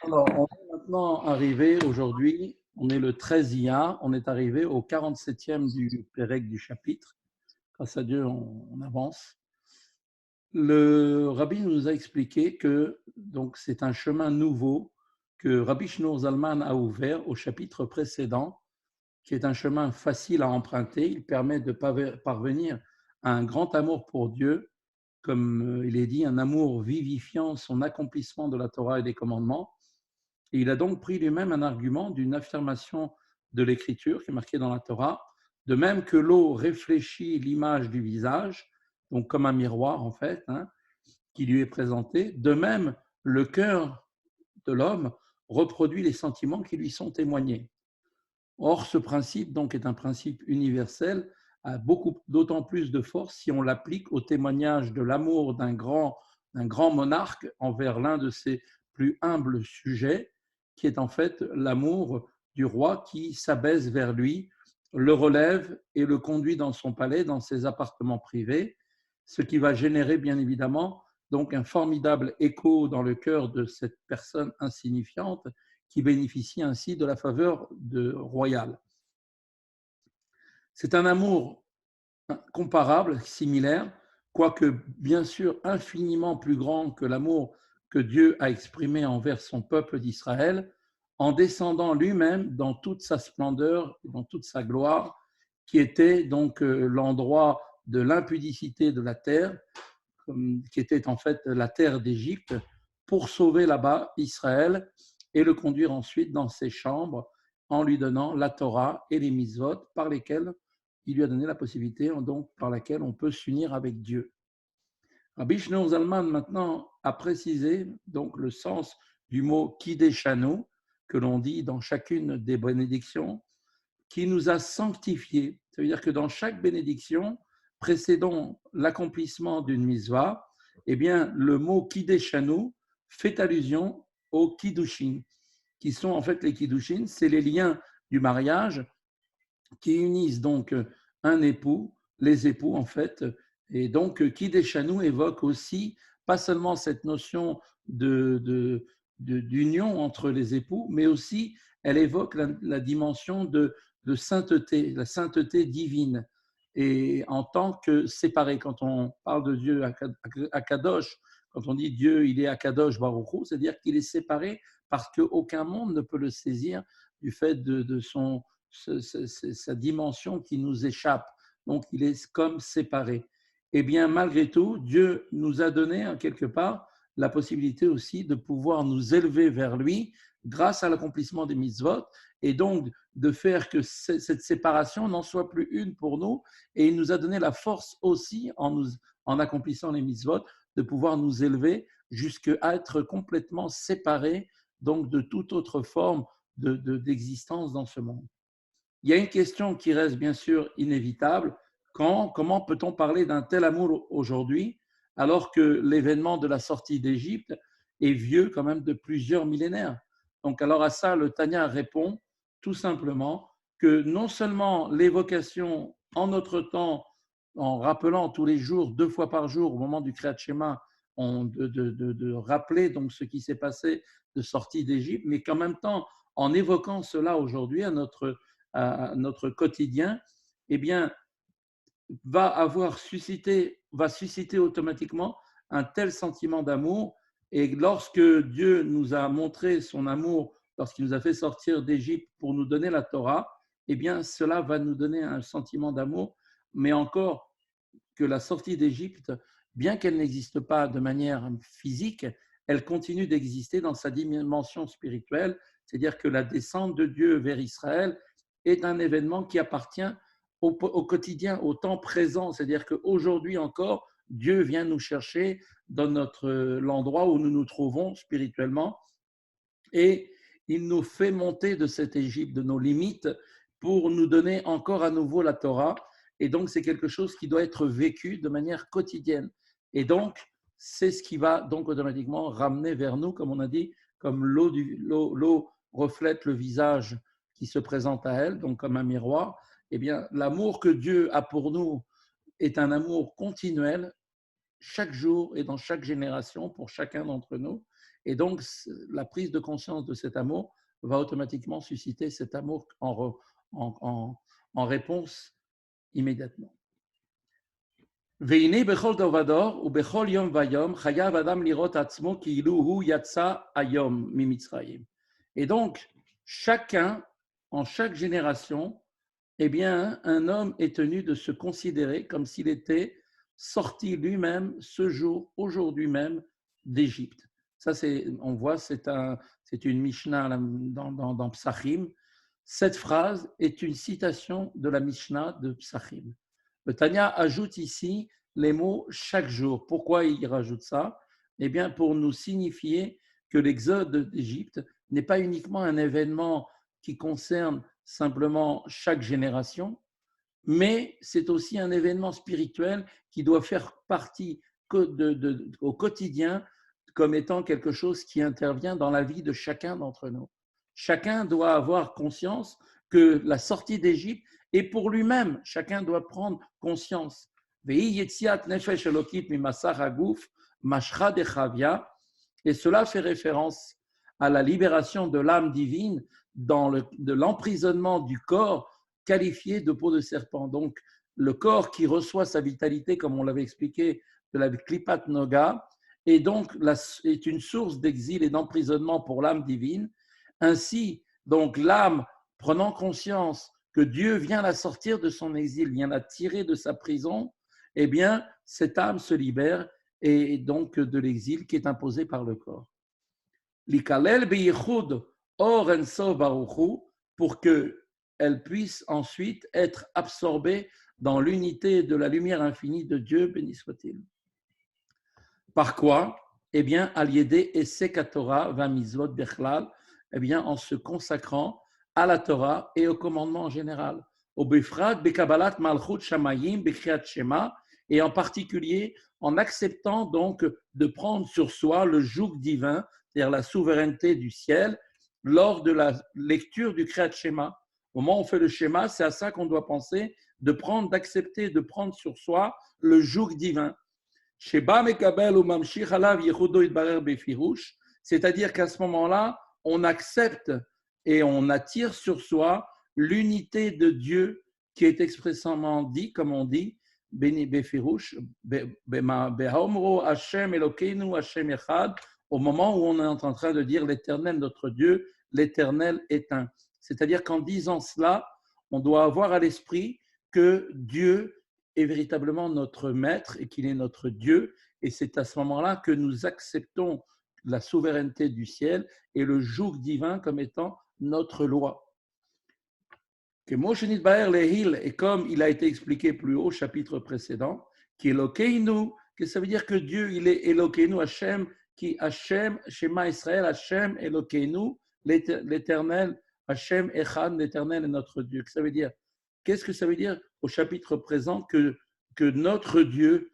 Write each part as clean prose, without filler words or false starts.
Alors, on est maintenant arrivé aujourd'hui, on est le 13 Iyar, on est arrivé au 47e du Pérec du chapitre. Grâce à Dieu, on avance. Le Rabbi nous a expliqué que donc c'est un chemin nouveau que Rabbi Shneur Zalman a ouvert au chapitre précédent, qui est un chemin facile à emprunter. Il permet de parvenir à un grand amour pour Dieu, comme il est dit, un amour vivifiant son accomplissement de la Torah et des commandements. Et il a donc pris lui-même un argument d'une affirmation de l'écriture qui est marquée dans la Torah, de même que l'eau réfléchit l'image du visage, donc comme un miroir en fait, qui lui est présenté, de même le cœur de l'homme reproduit les sentiments qui lui sont témoignés. Or, ce principe donc est un principe universel, a beaucoup d'autant plus de force si on l'applique au témoignage de l'amour d'un grand monarque envers l'un de ses plus humbles sujets, qui est en fait l'amour du roi qui s'abaisse vers lui, le relève et le conduit dans son palais, dans ses appartements privés, ce qui va générer bien évidemment donc un formidable écho dans le cœur de cette personne insignifiante qui bénéficie ainsi de la faveur royale. C'est un amour comparable, similaire, quoique bien sûr infiniment plus grand que l'amour que Dieu a exprimé envers son peuple d'Israël, en descendant lui-même dans toute sa splendeur, dans toute sa gloire, qui était donc l'endroit de l'impudicité de la terre, qui était en fait la terre d'Égypte, pour sauver là-bas Israël et le conduire ensuite dans ses chambres en lui donnant la Torah et les mitzvot par lesquelles il lui a donné la possibilité, donc par laquelle on peut s'unir avec Dieu. Rabbi Shneur Zalman maintenant a précisé donc le sens du mot Kideshanu que l'on dit dans chacune des bénédictions, qui nous a sanctifiés. Ça veut dire que dans chaque bénédiction précédant l'accomplissement d'une mitzvah, eh bien, le mot Kideshanu fait allusion aux Kiddushin, qui sont en fait les Kiddushin, c'est les liens du mariage qui unissent donc un époux, les époux en fait, et donc Kideshanu évoque aussi pas seulement cette notion d'union entre les époux, mais aussi elle évoque la dimension de sainteté, la sainteté divine. Et en tant que séparé, quand on parle de Dieu à Kadosh, quand on dit Dieu, il est à Kadosh Baruch Hu, c'est-à-dire qu'il est séparé parce qu'aucun monde ne peut le saisir du fait de sa dimension qui nous échappe. Donc, il est comme séparé. Eh bien, malgré tout, Dieu nous a donné, quelque part, la possibilité aussi de pouvoir nous élever vers lui grâce à l'accomplissement des mitzvot et donc de faire que cette séparation n'en soit plus une pour nous. Et il nous a donné la force aussi, en accomplissant les mitzvot, de pouvoir nous élever jusqu'à être complètement séparés donc de toute autre forme d'existence dans ce monde. Il y a une question qui reste bien sûr inévitable. Comment peut-on parler d'un tel amour aujourd'hui alors que l'événement de la sortie d'Égypte est vieux quand même de plusieurs millénaires? Donc alors à ça, le Tanya répond tout simplement que non seulement l'évocation en notre temps, en rappelant tous les jours, 2 fois par jour, au moment du Kriyat Shema, de rappeler donc ce qui s'est passé de sortie d'Égypte, mais qu'en même temps, en évoquant cela aujourd'hui à notre quotidien, eh bien, va susciter automatiquement un tel sentiment d'amour. Et lorsque Dieu nous a montré son amour, lorsqu'il nous a fait sortir d'Égypte pour nous donner la Torah, eh bien, cela va nous donner un sentiment d'amour. Mais encore que la sortie d'Égypte, bien qu'elle n'existe pas de manière physique, elle continue d'exister dans sa dimension spirituelle, c'est-à-dire que la descente de Dieu vers Israël est un événement qui appartient au quotidien, au temps présent, c'est-à-dire qu'aujourd'hui encore, Dieu vient nous chercher dans l'endroit où nous nous trouvons spirituellement et il nous fait monter de cette Égypte, de nos limites, pour nous donner encore à nouveau la Torah. Et donc, c'est quelque chose qui doit être vécu de manière quotidienne. Et donc, c'est ce qui va donc automatiquement ramener vers nous, comme on a dit, comme l'eau reflète le visage qui se présente à elle, donc comme un miroir. Eh bien, l'amour que Dieu a pour nous est un amour continuel, chaque jour et dans chaque génération pour chacun d'entre nous. Et donc, la prise de conscience de cet amour va automatiquement susciter cet amour en réponse immédiatement. והנה בכל דור ודור ובכל יום ויום חייב אדם לראות עצמו כאילו הוא יצא היום ממצרים. Et donc, chacun, en chaque génération, eh bien, un homme est tenu de se considérer comme s'il était sorti lui-même ce jour, aujourd'hui même, d'Égypte. Ça, on voit, c'est une Mishnah dans Psachim. Cette phrase est une citation de la Mishnah de Psachim. Le Tanya ajoute ici les mots chaque jour. Pourquoi il rajoute ça? Eh bien, pour nous signifier que l'exode d'Égypte n'est pas uniquement un événement qui concerne simplement chaque génération, mais c'est aussi un événement spirituel qui doit faire partie au quotidien comme étant quelque chose qui intervient dans la vie de chacun d'entre nous. Chacun doit avoir conscience que la sortie d'Égypte est pour lui-même. Chacun doit prendre conscience. Et cela fait référence à la libération de l'âme divine de l'emprisonnement du corps qualifié de peau de serpent. Donc, le corps qui reçoit sa vitalité, comme on l'avait expliqué, de la Klipat Noga, et donc est une source d'exil et d'emprisonnement pour l'âme divine. Ainsi, donc, l'âme prenant conscience que Dieu vient la sortir de son exil, vient la tirer de sa prison, eh bien, cette âme se libère et donc de l'exil qui est imposé par le corps. Likalel beyichud or enso baruchu, pour qu'elle puisse ensuite être absorbée dans l'unité de la lumière infinie de Dieu, béni soit-il. Par quoi? Eh bien, al-yedé esek Torah va mitzvot bechlal, eh bien, en se consacrant à la Torah et au commandement en général. Au bifrat bekabalat malchut shamayim bechriat shema, et en particulier en acceptant donc de prendre sur soi le joug divin, c'est-à-dire la souveraineté du ciel, lors de la lecture du Kriyat Shema. Au moment où on fait le schéma, c'est à ça qu'on doit penser, d'accepter de prendre sur soi le joug divin. C'est-à-dire qu'à ce moment-là, on accepte et on attire sur soi l'unité de Dieu qui est expressément dit, comme on dit, au moment où on est en train de dire l'Éternel notre Dieu, l'Éternel est un. C'est-à-dire qu'en disant cela, on doit avoir à l'esprit que Dieu est véritablement notre maître et qu'il est notre Dieu. Et c'est à ce moment-là que nous acceptons la souveraineté du ciel et le joug divin comme étant notre loi. Que Moshenit Baer Lehil, et comme il a été expliqué plus haut au chapitre précédent, qui est Elokeinu, que ça veut dire que Dieu, il est Elokeinu, Hachem, qui Hachem, Shema Israël, Hachem, Elokeinu, l'Éternel, Hachem, Echad, l'Éternel est notre Dieu. Ça veut dire, qu'est-ce que ça veut dire au chapitre présent que notre Dieu,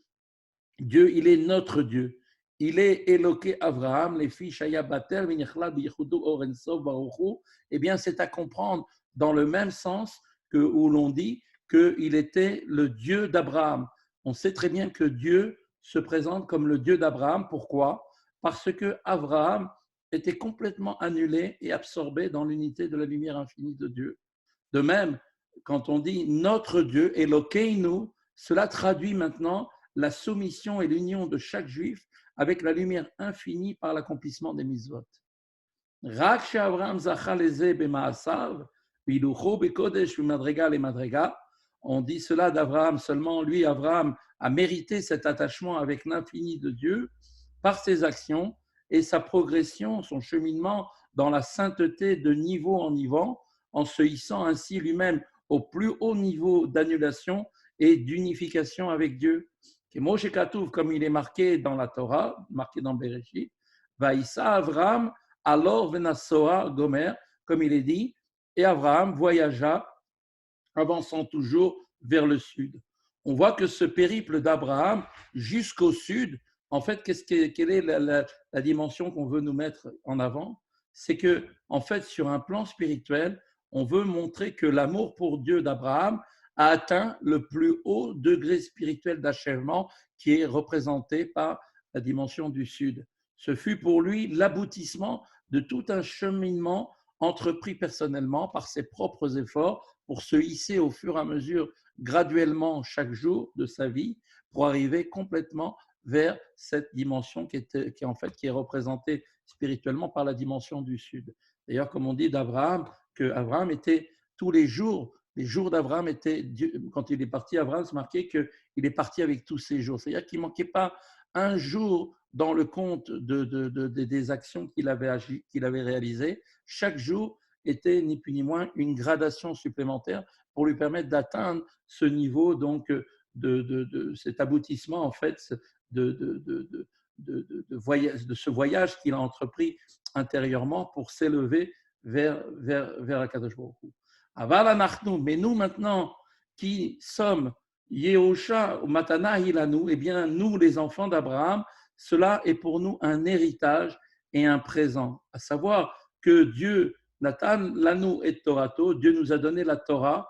il est notre Dieu. Il est Eloké Avraham, les filles Shaya Batel, Vinichlad, Bichudu, Orensov, Baruchu. Eh bien, c'est à comprendre dans le même sens où l'on dit qu'il était le Dieu d'Abraham. On sait très bien que Dieu se présente comme le Dieu d'Abraham. Pourquoi? Parce que Abraham était complètement annulé et absorbé dans l'unité de la lumière infinie de Dieu. De même, quand on dit notre Dieu, Elokeinu, cela traduit maintenant la soumission et l'union de chaque juif avec la lumière infinie par l'accomplissement des mitzvot. Rak she'Avraham zacha leze b'ma'asav, v'ilucho bekodesh v'madrega le madrega. On dit cela d'Abraham seulement. Lui, Abraham, a mérité cet attachement avec l'infini de Dieu par ses actions et sa progression, son cheminement dans la sainteté de niveau en niveau, en se hissant ainsi lui-même au plus haut niveau d'annulation et d'unification avec Dieu. Et Moshe Katuv, comme il est marqué dans la Torah, marqué dans Bereshit, Vaïssa Avraham, alors Venasoa Gomer, comme il est dit, et Abraham voyagea, avançant toujours vers le sud. On voit que ce périple d'Abraham jusqu'au sud, en fait, quelle est la dimension qu'on veut nous mettre en avant? C'est que, en fait, sur un plan spirituel, on veut montrer que l'amour pour Dieu d'Abraham a atteint le plus haut degré spirituel d'achèvement qui est représenté par la dimension du Sud. Ce fut pour lui l'aboutissement de tout un cheminement entrepris personnellement par ses propres efforts pour se hisser au fur et à mesure, graduellement, chaque jour de sa vie, pour arriver complètement vers cette dimension qui est représentée spirituellement par la dimension du Sud. D'ailleurs, comme on dit d'Abraham, que Abraham était tous les jours d'Abraham étaient, quand il est parti, Abraham, c'est marqué qu'il est parti avec tous ses jours. C'est-à-dire qu'il ne manquait pas un jour dans le compte des actions qu'il avait réalisées. Chaque jour était ni plus ni moins une gradation supplémentaire pour lui permettre d'atteindre ce niveau donc de cet aboutissement en fait de ce voyage qu'il a entrepris intérieurement pour s'élever vers Akadosh Baruch Hu. Aval anachnu, mais nous maintenant qui sommes Yehosha ou Matana Hilanu, eh bien nous les enfants d'Abraham, cela est pour nous un héritage et un présent. À savoir que Dieu, Natan Lanu et Torato, Dieu nous a donné la Torah,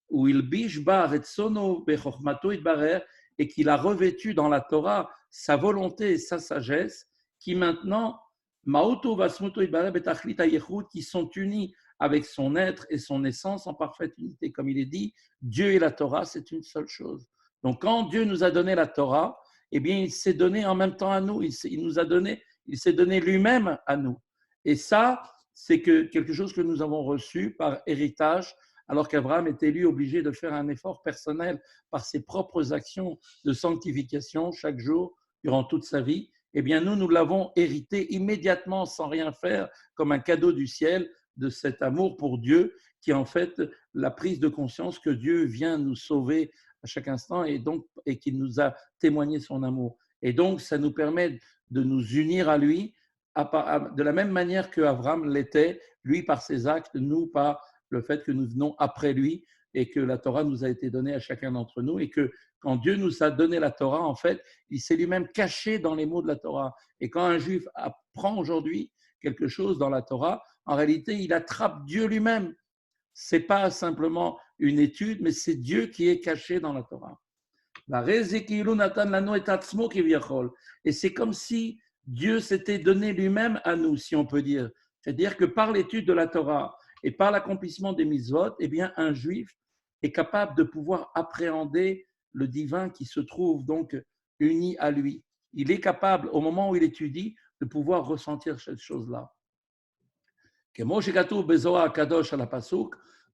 où il bishbar et sono bechormato itbarer, et qu'il a revêtu dans la Torah sa volonté et sa sagesse, qui maintenant, Maoto Vasmuto itbarer betachlit ayechut, qui sont unis avec son être et son essence en parfaite unité. Comme il est dit, Dieu et la Torah, c'est une seule chose. Donc quand Dieu nous a donné la Torah, eh bien, il s'est donné en même temps à nous. Il s'est donné lui-même à nous. Et ça, c'est quelque chose que nous avons reçu par héritage, alors qu'Abraham était lui obligé de faire un effort personnel par ses propres actions de sanctification chaque jour durant toute sa vie. Eh bien, nous l'avons hérité immédiatement, sans rien faire, comme un cadeau du ciel, de cet amour pour Dieu, qui est en fait la prise de conscience que Dieu vient nous sauver à chaque instant et qu'il nous a témoigné son amour. Et donc, ça nous permet de nous unir à lui de la même manière que Abraham l'était, lui par ses actes, nous par le fait que nous venons après lui et que la Torah nous a été donnée à chacun d'entre nous et que quand Dieu nous a donné la Torah, en fait, il s'est lui-même caché dans les mots de la Torah. Et quand un juif apprend aujourd'hui quelque chose dans la Torah, en réalité, il attrape Dieu lui-même. Ce n'est pas simplement une étude, mais c'est Dieu qui est caché dans la Torah. Et c'est comme si Dieu s'était donné lui-même à nous, si on peut dire. C'est-à-dire que par l'étude de la Torah et par l'accomplissement des mitzvot, eh bien, un juif est capable de pouvoir appréhender le divin qui se trouve donc uni à lui. Il est capable, au moment où il étudie, de pouvoir ressentir cette chose-là.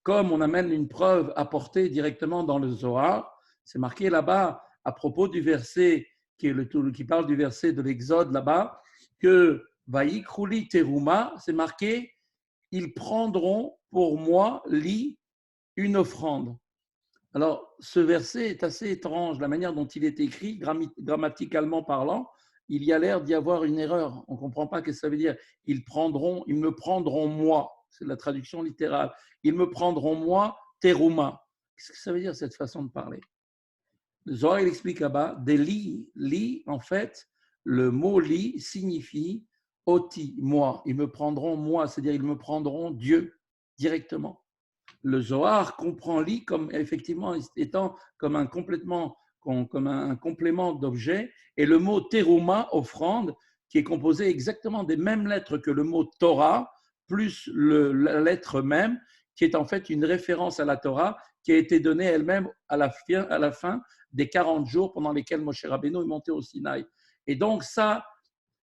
Comme on amène une preuve apportée directement dans le Zohar, c'est marqué là-bas à propos du verset qui parle du verset de l'Exode là-bas, que Vaïkrouli Teruma, c'est marqué, ils prendront pour moi une offrande. Alors, ce verset est assez étrange, la manière dont il est écrit, grammaticalement parlant, il y a l'air d'y avoir une erreur. On ne comprend pas ce que ça veut dire. Ils me prendront moi. C'est la traduction littérale. Ils me prendront moi, teruma. Qu'est-ce que ça veut dire cette façon de parler? Le Zohar, il explique là-bas, des li, en fait, le mot li signifie oti, moi. Ils me prendront moi, c'est-à-dire ils me prendront Dieu directement. Le Zohar comprend li comme effectivement étant comme un complément d'objet, et le mot teruma, offrande, qui est composé exactement des mêmes lettres que le mot Torah, plus la lettre même, qui est en fait une référence à la Torah, qui a été donnée elle-même à la fin des 40 jours pendant lesquels Moshe Rabbeinu est monté au Sinaï. Et donc ça,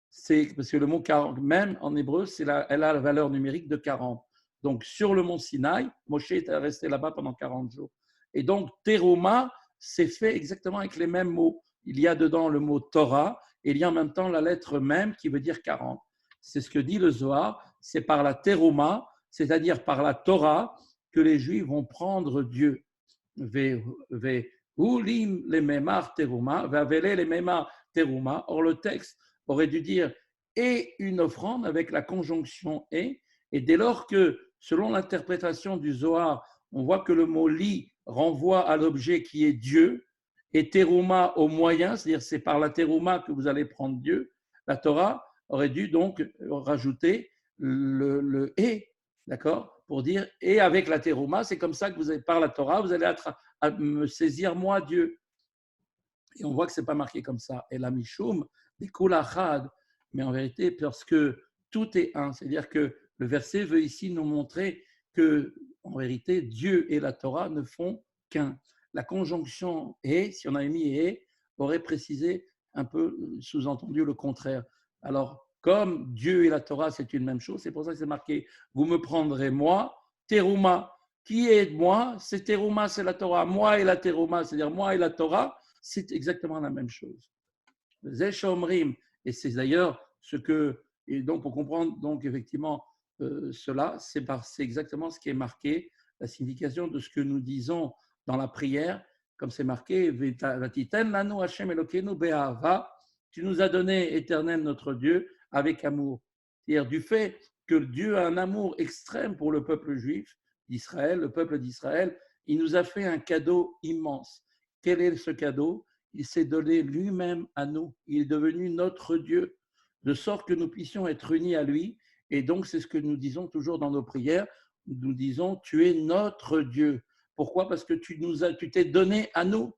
c'est parce que le mot 40, même en hébreu, elle a la valeur numérique de 40. Donc, sur le mont Sinaï, Moshe est resté là-bas pendant 40 jours. Et donc, Teruma, c'est fait exactement avec les mêmes mots. Il y a dedans le mot Torah et il y a en même temps la lettre même qui veut dire 40. C'est ce que dit le Zohar, c'est par la Teruma, c'est-à-dire par la Torah, que les Juifs vont prendre Dieu. Or, le texte aurait dû dire et une offrande avec la conjonction et dès lors que, selon l'interprétation du Zohar, on voit que le mot li renvoie à l'objet qui est Dieu et terouma au moyen, c'est-à-dire c'est par la terouma que vous allez prendre Dieu, la Torah aurait dû donc rajouter le et, d'accord, pour dire et avec la terouma, c'est comme ça que vous allez, par la Torah, vous allez à me saisir moi, Dieu. Et on voit que ce n'est pas marqué comme ça. Et la Mishum, des Kulachad, mais en vérité, parce que tout est un. C'est-à-dire que le verset veut ici nous montrer que, en vérité, Dieu et la Torah ne font qu'un. La conjonction et, si on avait mis et, aurait précisé un peu sous-entendu le contraire. Alors, comme Dieu et la Torah, c'est une même chose, c'est pour ça que c'est marqué vous me prendrez moi, Teruma. Qui est moi? C'est Teruma, c'est la Torah. Moi et la Teruma, c'est-à-dire moi et la Torah, c'est exactement la même chose. Zeshomrim, et c'est d'ailleurs ce que, et donc pour comprendre donc effectivement cela, c'est exactement ce qui est marqué, la signification de ce que nous disons dans la prière, comme c'est marqué, tu nous as donné, Éternel notre Dieu, avec amour. C'est-à-dire du fait que Dieu a un amour extrême pour le peuple juif d'Israël, le peuple d'Israël, il nous a fait un cadeau immense. Quel est ce cadeau? Il s'est donné lui-même à nous. Il est devenu notre Dieu, de sorte que nous puissions être unis à lui. Et donc, c'est ce que nous disons toujours dans nos prières. Nous disons, tu es notre Dieu. Pourquoi? Parce que tu t'es donné à nous.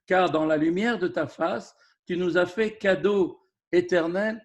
Car dans la lumière de ta face, tu nous as fait cadeau éternel,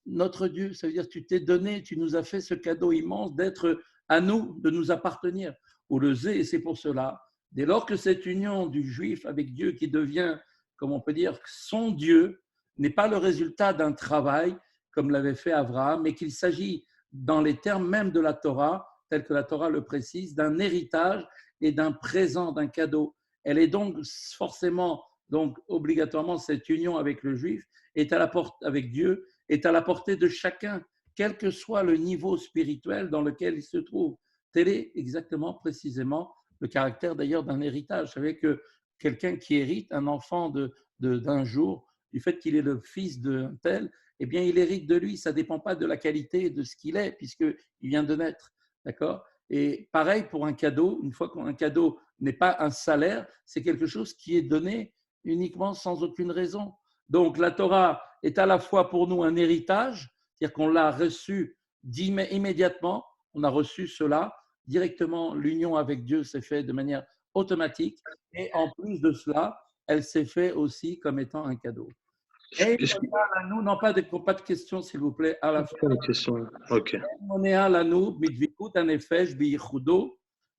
notre Dieu. Ça veut dire que tu t'es donné, tu nous as fait ce cadeau immense d'être à nous, de nous appartenir. Ou le zé, et c'est pour cela, dès lors que cette union du juif avec Dieu qui devient, comme on peut dire, son Dieu, n'est pas le résultat d'un travail, comme l'avait fait Abraham, mais qu'il s'agit, dans les termes même de la Torah, tel que la Torah le précise, d'un héritage et d'un présent, d'un cadeau. Elle est donc forcément, donc obligatoirement, cette union avec le juif est à la porte, avec Dieu, est à la portée de chacun, quel que soit le niveau spirituel dans lequel il se trouve. Tel est exactement, précisément, le caractère d'ailleurs d'un héritage. Vous savez que quelqu'un qui hérite, un enfant d'un jour, du fait qu'il est le fils d'un tel, eh bien, il hérite de lui. Ça ne dépend pas de la qualité de ce qu'il est, puisqu'il vient de naître. D'accord? Et pareil pour un cadeau, une fois qu'un cadeau n'est pas un salaire, c'est quelque chose qui est donné uniquement sans aucune raison. Donc la Torah est à la fois pour nous un héritage, c'est-à-dire qu'on l'a reçu immédiatement, on a reçu cela directement, l'union avec Dieu s'est faite de manière automatique, et en plus de cela, elle s'est faite aussi comme étant un cadeau. Et nous, non, pas de questions, s'il vous plaît, à la fin. Pas de questions. Ok. מונע לנו בדבקות הנפש בייחודו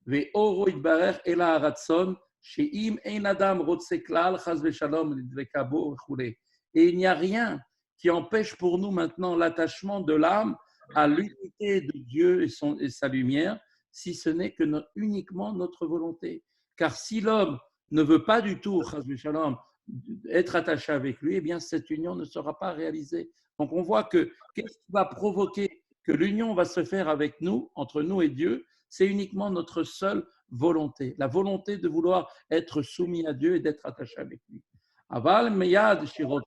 ואורו יתברך אל הרצון שאם אין אדם רוצה כלל חס ושלום לדבקה בו וכולי. Et il n'y a rien qui empêche pour nous maintenant l'attachement de l'âme à l'unité de Dieu et sa lumière, si ce n'est que uniquement notre volonté. Car si l'homme ne veut pas du tout, chas v'shalom, être attaché avec lui, eh bien cette union ne sera pas réalisée. Donc on voit que qu'est-ce qui va provoquer que l'union va se faire avec nous, entre nous et Dieu, c'est uniquement notre seule volonté, la volonté de vouloir être soumis à Dieu et d'être attaché avec lui. Aval meyad shirote,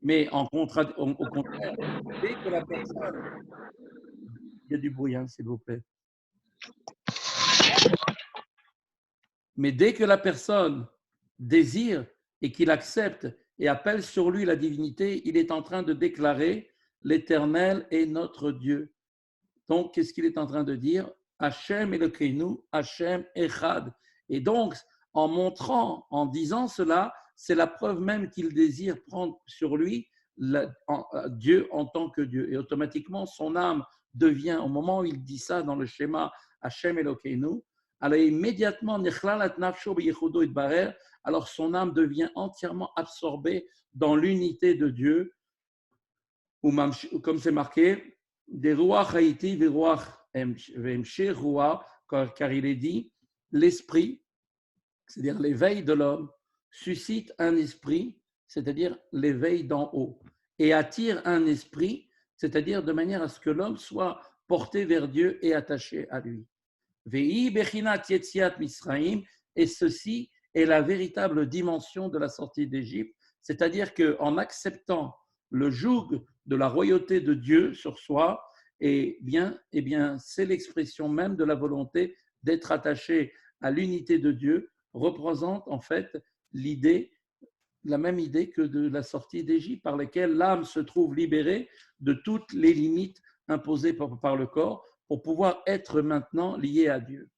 mais au contraire, dès que la personne, il y a du bruit, hein, s'il vous plaît. Mais dès que la personne désire et qu'il accepte et appelle sur lui la divinité, il est en train de déclarer l'Éternel est notre Dieu. Donc, qu'est-ce qu'il est en train de dire? Hachem Elokeinu, Hachem Echad. Et donc, en montrant, en disant cela, c'est la preuve même qu'il désire prendre sur lui Dieu en tant que Dieu. Et automatiquement, son âme devient, au moment où il dit ça dans le schéma Hachem Elokeinu, alors immédiatement, alors son âme devient entièrement absorbée dans l'unité de Dieu, ou comme c'est marqué, des ruach haïti, des ruach vemche ruach, car il est dit, l'esprit, c'est-à-dire l'éveil de l'homme, suscite un esprit, c'est-à-dire l'éveil d'en haut, et attire un esprit, c'est-à-dire de manière à ce que l'homme soit porté vers Dieu et attaché à lui. Et ceci est la véritable dimension de la sortie d'Égypte, c'est-à-dire qu'en acceptant le joug de la royauté de Dieu sur soi, eh bien, c'est l'expression même de la volonté d'être attaché à l'unité de Dieu, représente en fait l'idée, la même idée que de la sortie d'Égypte, par laquelle l'âme se trouve libérée de toutes les limites imposées par le corps, pour pouvoir être maintenant liés à Dieu.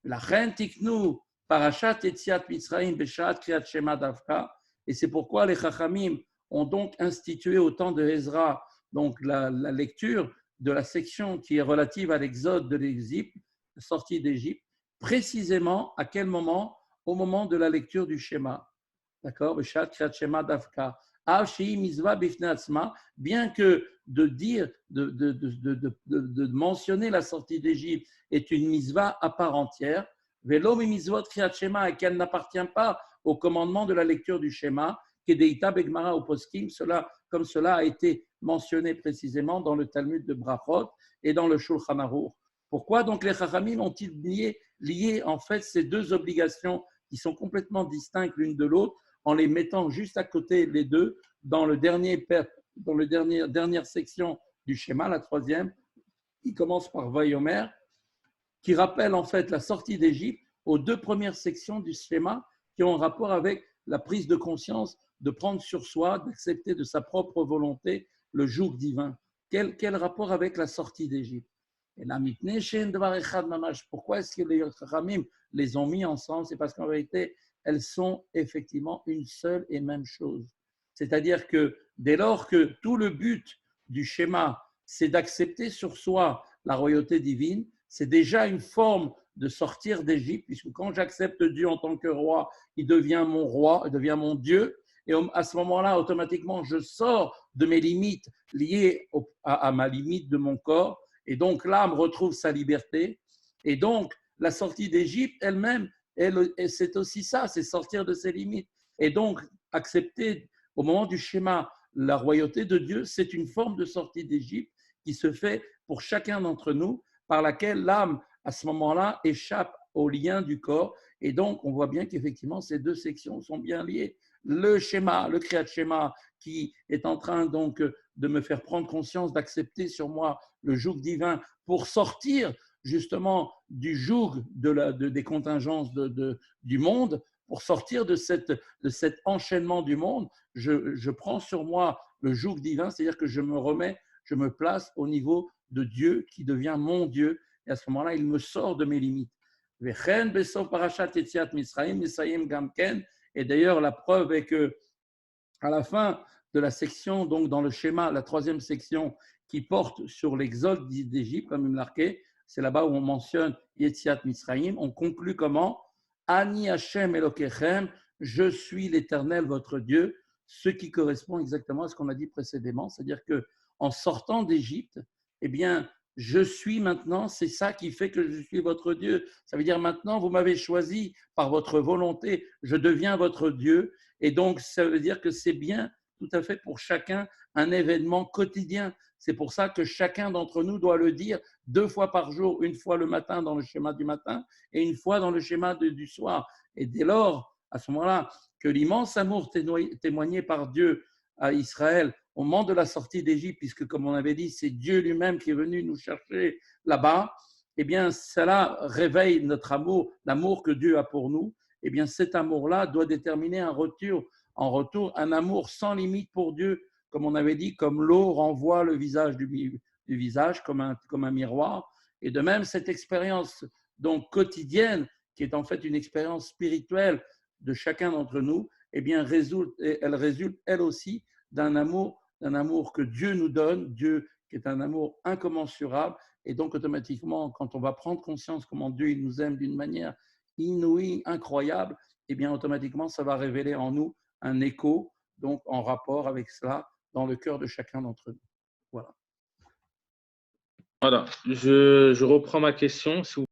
La reine Tiknu, Parashat Etziat Mitzrayim, Beshat Kriyat Shema Davka, et c'est pourquoi les Chachamim ont donc institué au temps de Ezra donc la lecture de la section qui est relative à l'exode de l'Égypte, la sortie d'Égypte, précisément à quel moment? Au moment de la lecture du schéma. D'accord? Beshat Kriyat Shema Davka. Bien que de dire, de mentionner la sortie d'Égypte est une misva à part entière, Velo mitzvot Kriyat Shema, et qu'elle n'appartient pas au commandement de la lecture du schéma, Kedeita Begmara ou Poskim, comme cela a été mentionné précisément dans le Talmud de Brachot et dans le Shulchan Aruch. Pourquoi donc les Chachamim ont-ils lié en fait ces deux obligations qui sont complètement distinctes l'une de l'autre en les mettant juste à côté les deux dans le dernière section du schéma, la troisième, qui commence par Vayomer, qui rappelle en fait la sortie d'Égypte aux deux premières sections du schéma qui ont un rapport avec la prise de conscience de prendre sur soi, d'accepter de sa propre volonté le joug divin. Quel rapport avec la sortie d'Égypte? Et là, pourquoi est-ce que les Chachamim les ont mis ensemble? C'est parce qu'en vérité, elles sont effectivement une seule et même chose. C'est-à-dire que dès lors que tout le but du schéma, c'est d'accepter sur soi la royauté divine, c'est déjà une forme de sortir d'Égypte, puisque quand j'accepte Dieu en tant que roi, il devient mon roi, il devient mon Dieu. Et à ce moment-là, automatiquement, je sors de mes limites liées à ma limite de mon corps. Et donc, l'âme retrouve sa liberté. Et donc, la sortie d'Égypte elle-même, c'est aussi ça, c'est sortir de ses limites. Et donc, accepter au moment du schéma la royauté de Dieu, c'est une forme de sortie d'Égypte qui se fait pour chacun d'entre nous, par laquelle l'âme, à ce moment-là, échappe au lien du corps. Et donc, on voit bien qu'effectivement, ces deux sections sont bien liées. Le schéma, le Kriyat Shema, qui est en train donc de me faire prendre conscience, d'accepter sur moi le joug divin pour sortir justement du joug des contingences du monde, pour sortir de cet enchaînement du monde, je prends sur moi le joug divin, c'est-à-dire que je me place au niveau de Dieu qui devient mon Dieu. Et à ce moment-là, il me sort de mes limites. Et d'ailleurs, la preuve est que à la fin de la section, donc dans le schéma, la troisième section qui porte sur l'exode d'Égypte, comme il me marqué, c'est là-bas où on mentionne Yetziat Mitzrayim. On conclut comment? Ani Hashem Elokechem, je suis l'Éternel, votre Dieu, ce qui correspond exactement à ce qu'on a dit précédemment, c'est-à-dire que en sortant d'Égypte, eh bien, je suis maintenant, c'est ça qui fait que je suis votre Dieu. Ça veut dire maintenant, vous m'avez choisi par votre volonté, je deviens votre Dieu. Et donc, ça veut dire que c'est bien tout à fait pour chacun un événement quotidien. C'est pour ça que chacun d'entre nous doit le dire 2 fois par jour, une fois le matin dans le schéma du matin et une fois dans le schéma du soir. Et dès lors, à ce moment-là, que l'immense amour témoigné par Dieu à Israël au moment de la sortie d'Égypte, puisque comme on avait dit, c'est Dieu lui-même qui est venu nous chercher là-bas, eh bien, cela réveille notre amour, l'amour que Dieu a pour nous. Eh bien, cet amour-là doit déterminer en retour, un amour sans limite pour Dieu, comme on avait dit, comme l'eau renvoie le visage du visage, comme un miroir. Et de même, cette expérience donc quotidienne, qui est en fait une expérience spirituelle de chacun d'entre nous, eh bien, elle résulte, elle aussi, d'un amour que Dieu nous donne, Dieu qui est un amour incommensurable. Et donc, automatiquement, quand on va prendre conscience comment Dieu il nous aime d'une manière inouïe, incroyable, eh bien, automatiquement, ça va révéler en nous un écho, donc en rapport avec cela, dans le cœur de chacun d'entre nous. Voilà. Voilà, je reprends ma question, si vous